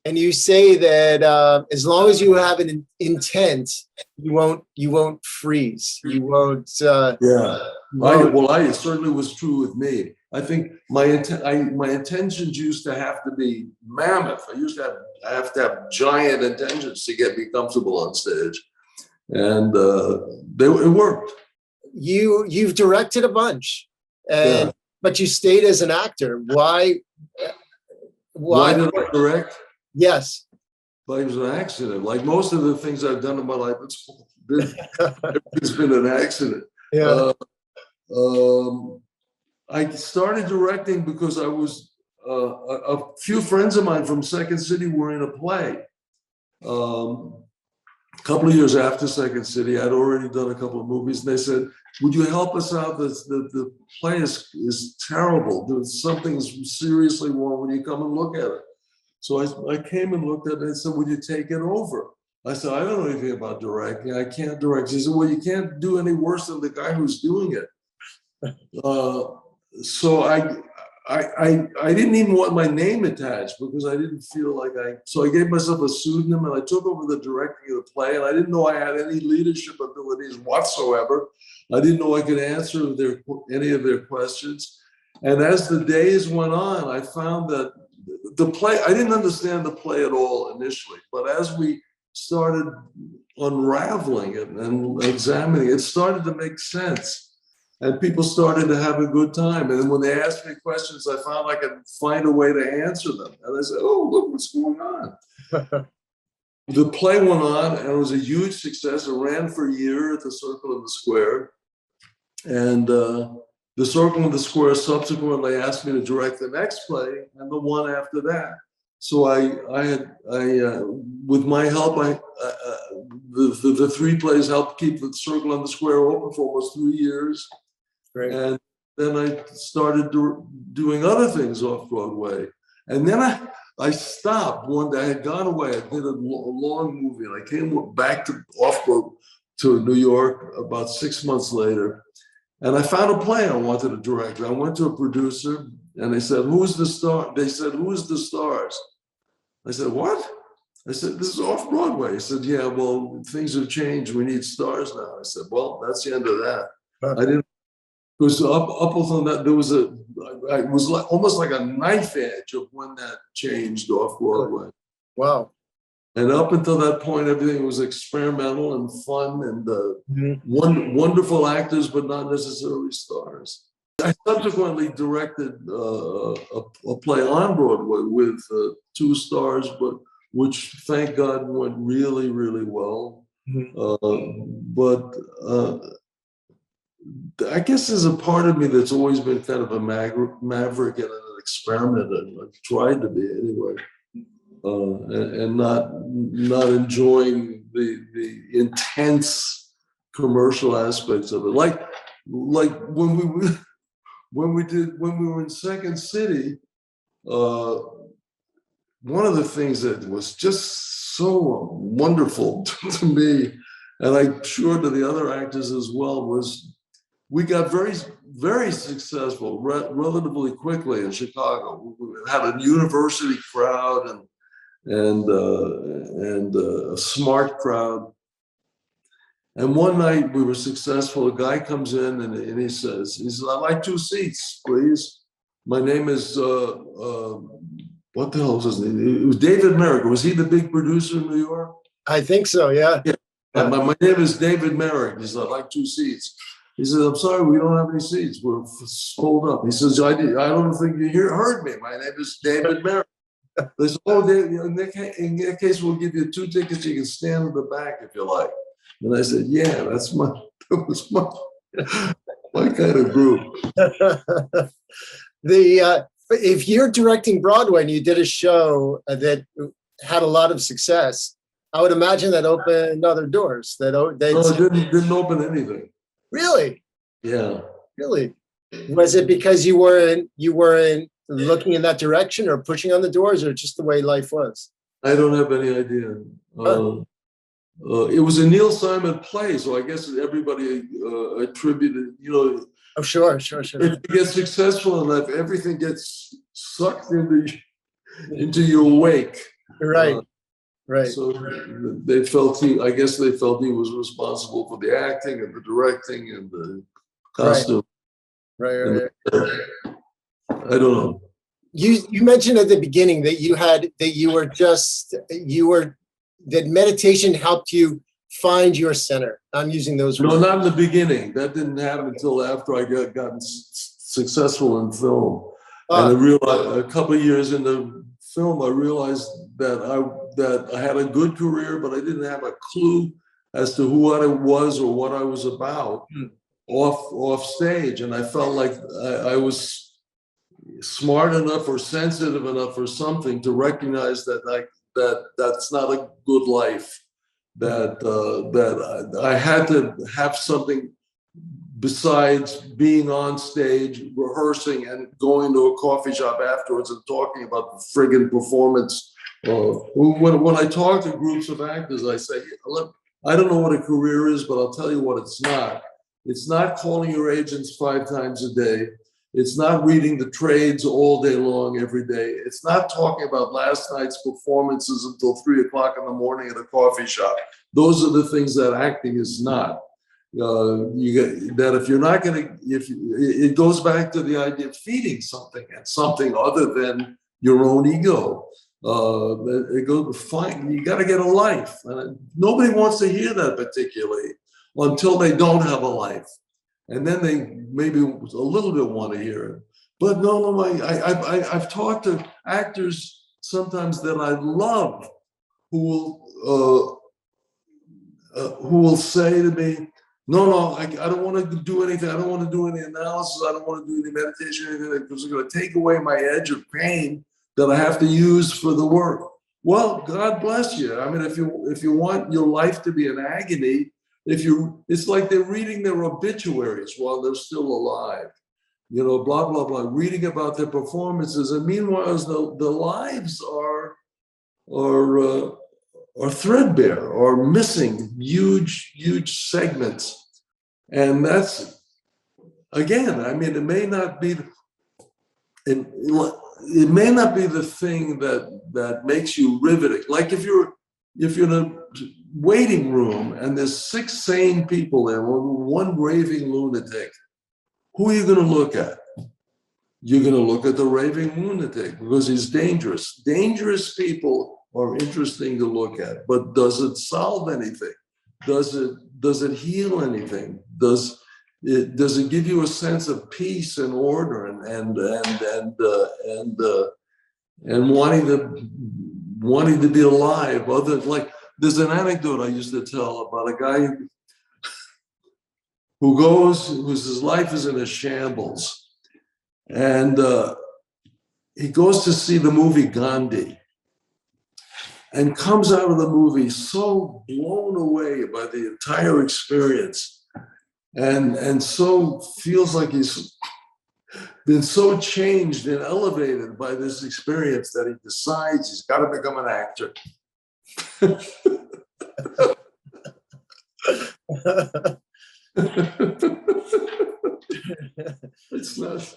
And you say that as long as you have an intent, you won't freeze. You won't. It certainly was true with me. I think my intentions used to have to be mammoth. I used to have to have giant intentions to get me comfortable on stage, and it worked. You've directed a bunch, but you stayed as an actor. Why did I direct? Yes. But it was an accident. Like most of the things I've done in my life, it's been an accident. Yeah. I started directing because I was a few friends of mine from Second City were in a play. A couple of years after Second City, I'd already done a couple of movies, and they said, "Would you help us out? The play is terrible. There's something seriously wrong. When you come and look at it." So I came and looked at it and said, "Would you take it over?" I said, "I don't know anything about directing. I can't direct." She said, "Well, you can't do any worse than the guy who's doing it." So I didn't even want my name attached because I didn't feel like so I gave myself a pseudonym and I took over the directing of the play, and I didn't know I had any leadership abilities whatsoever. I didn't know I could answer any of their questions. And as the days went on, I found that the play, I didn't understand the play at all initially, but as we started unraveling it and examining it, it started to make sense. And people started to have a good time. And then when they asked me questions, I found I could find a way to answer them. And I said, "Oh, look what's going on." The play went on and it was a huge success. It ran for a year at the Circle and the Square. And the Circle and the Square subsequently asked me to direct the next play and the one after that. So with my help, the three plays helped keep the Circle and the Square open for almost 3 years. Great. And then I started doing other things off Broadway. And then I stopped one day. I had gone away. I did a long movie, and I came back to New York about 6 months later. And I found a play I wanted to direct. I went to a producer, and they said, "Who's the star?" They said, "Who's the stars?" I said, "What?" I said, "This is off Broadway." He said, "Yeah, well, things have changed. We need stars now." I said, "Well, that's the end of that." I didn't, because up until that, it was like almost like a knife edge of when that changed off Broadway. Wow. And up until that point, everything was experimental and fun and wonderful actors, but not necessarily stars. I subsequently directed a play on Broadway with 2 stars, but which, thank God, went really, really well. But I guess there's a part of me that's always been kind of a maverick and an experimenter. I've tried to be anyway. And not enjoying the intense commercial aspects of it. Like when we were in Second City, one of the things that was just so wonderful to me, and I'm sure to the other actors as well, was we got very, very successful relatively quickly in Chicago. We had a university crowd and a smart crowd. And one night we were successful. A guy comes in and he says, "I'd like 2 seats, please. My name is, what the hell was his name? It was David Merrick. Was he the big producer in New York?" I think so, yeah. My name is David Merrick. He said, "I'd like 2 seats. He says, "I'm sorry, we don't have any seats. We're sold up." He says, I don't think you heard me. My name is David Merrick." They said, "Oh, in that case, we'll give you 2 tickets. You can stand in the back if you like." And I said, "Yeah, that was my kind of group." If you're directing Broadway and you did a show that had a lot of success, I would imagine that opened other doors. No, it didn't open anything. Really? Yeah. Really? Was it because you weren't looking in that direction or pushing on the doors, or just the way life was? I don't have any idea. It was a Neil Simon play, so I guess everybody attributed, Oh, sure. If you get successful enough, everything gets sucked into your wake. Right. Right. So they felt I guess they felt he was responsible for the acting and the directing and the costume. Right. I don't know. You mentioned at the beginning that that meditation helped you find your center. I'm using those words. No, not in the beginning. That didn't happen until after I gotten successful in film. And I realized a couple of years into film, I realized that I had a good career, but I didn't have a clue as to who I was or what I was about off stage. And I felt like I was smart enough or sensitive enough or something to recognize that's not a good life. That I had to have something besides being on stage, rehearsing, and going to a coffee shop afterwards and talking about the friggin' performance. When I talk to groups of actors, I say, look, I don't know what a career is, but I'll tell you what it's not. It's not calling your agents 5 times a day. It's not reading the trades all day long every day. It's not talking about last night's performances until 3 o'clock in the morning at a coffee shop. Those are the things that acting is not. That if you're not going to, it goes back to the idea of feeding something and something other than your own ego. It goes fine. You got to get a life. Nobody wants to hear that particularly until they don't have a life. And then they maybe a little bit want to hear it. But no, I've talked to actors sometimes that I love who will say to me, no, I don't want to do anything. I don't want to do any analysis. I don't want to do any meditation or anything because it's going to take away my edge of pain that I have to use for the work. Well, God bless you. I mean, if you want your life to be an agony, it's like they're reading their obituaries while they're still alive, blah, blah, blah, reading about their performances. And meanwhile, the lives are threadbare or missing huge segments. And that's, again, I mean, it may not be the thing that makes you riveting. Like if you're in a waiting room and there's 6 sane people there, one raving lunatic, who are you going to look at? You're going to look at the raving lunatic because he's dangerous. Dangerous people are interesting to look at, but does it solve anything? Does it heal anything? Does it give you a sense of peace and order and wanting to be alive? There's an anecdote I used to tell about a guy whose his life is in a shambles, and he goes to see the movie Gandhi and comes out of the movie so blown away by the entire experience and so feels like he's been so changed and elevated by this experience that he decides he's got to become an actor. It's not.